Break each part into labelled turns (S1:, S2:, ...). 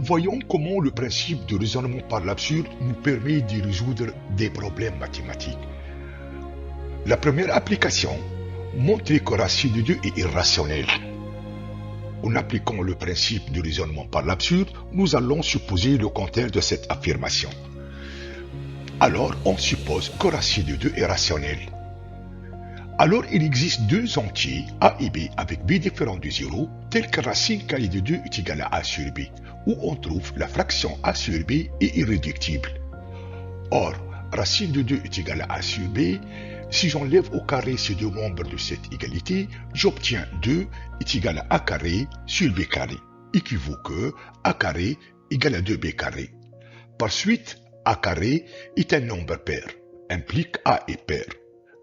S1: Voyons comment le principe de raisonnement par l'absurde nous permet de résoudre des problèmes mathématiques. La première application, montrer que racine de 2 est irrationnelle. En appliquant le principe du raisonnement par l'absurde, nous allons supposer le contraire de cette affirmation. Alors, on suppose que racine de 2 est rationnelle. Alors, il existe deux entiers, a et b, avec b différent de 0, tels que racine carrée de 2 est égale à a sur b, où on trouve la fraction a sur b est irréductible. Or, racine de 2 est égale à a sur b. Si j'enlève au carré ces deux membres de cette égalité, j'obtiens 2 est égal à a carré sur b carré, équivaut que a carré égale à 2b carré. Par suite, a carré est un nombre pair, implique a est pair.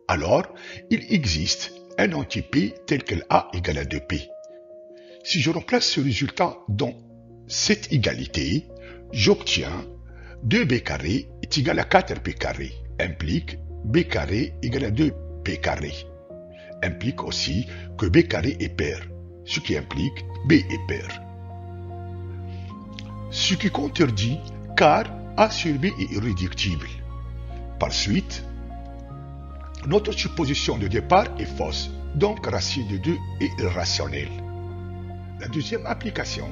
S1: Alors, il existe un entier p tel que a égale à 2p. Si je remplace ce résultat dans cette égalité, j'obtiens 2b carré est égal à 4p carré, implique b carré égale à 2p carré. Implique aussi que b carré est pair, ce qui implique b est pair. Ce qui contredit car a sur b est irréductible. Par suite, notre supposition de départ est fausse, donc racine de 2 est irrationnelle. La deuxième application,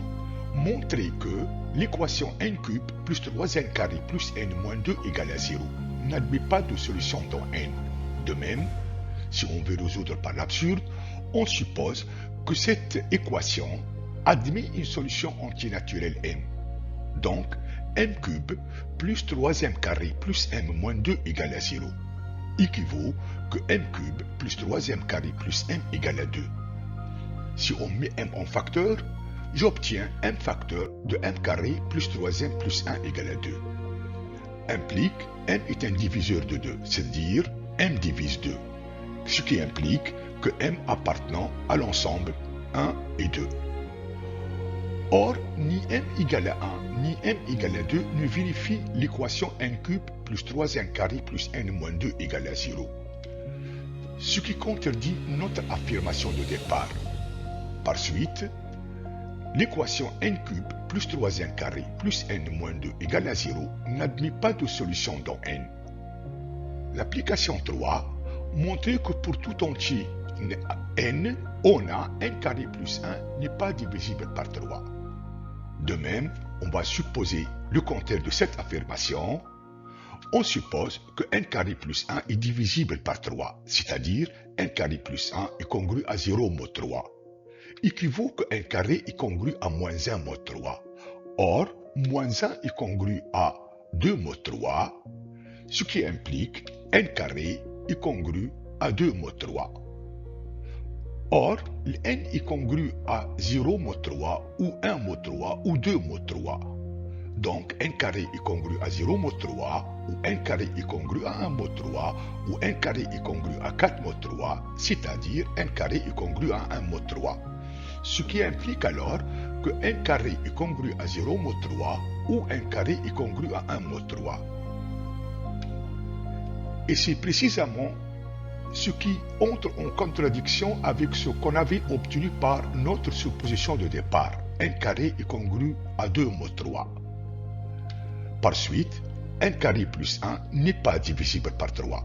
S1: montrer que l'équation n cube plus 3n carré plus n moins 2 égale à 0 n'admet pas de solution dans n. De même, si on veut résoudre par l'absurde, on suppose que cette équation admet une solution antinaturelle m. Donc, n cube plus 3m carré plus m moins 2 égale à 0, équivaut que m cube plus 3m carré plus m égale à 2. Si on met m en facteur, j'obtiens m facteur de m carré plus 3m plus 1 égale à 2. Implique m est un diviseur de 2, c'est-à-dire m divise 2, ce qui implique que m appartenant à l'ensemble 1 et 2. Or, ni m égale à 1, ni m égale à 2 ne vérifient l'équation n cube plus 3n carré plus n moins 2 égale à 0, ce qui contredit notre affirmation de départ. Par suite, l'équation n cube plus 3n carré plus n moins 2 égale à 0 n'admet pas de solution dans n. L'application 3 montre que pour tout entier n, on a n carré plus 1 n'est pas divisible par 3. De même, on va supposer le contraire de cette affirmation. On suppose que n carré plus 1 est divisible par 3, c'est-à-dire n carré plus 1 est congru à 0 mod 3. Équivaut que n carré est congru à moins 1 mod 3. Or, moins 1 est congru à 2 mod 3, ce qui implique n carré est congru à 2 mod 3. Or, n est congru à 0 mod 3 ou 1 mod 3 ou 2 mod 3. Donc, n carré est congru à 0 mod 3 ou n carré est congru à 1 mod 3 ou n carré est congru à 4 mod 3, c'est-à-dire n carré est congru à 1 mod 3. Ce qui implique alors que n carré est congru à 0 mod 3 ou n carré est congru à 1 mod 3. Et c'est précisément ce qui entre en contradiction avec ce qu'on avait obtenu par notre supposition de départ. N carré est congru à 2 mod 3. Par suite, n carré plus 1 n'est pas divisible par 3.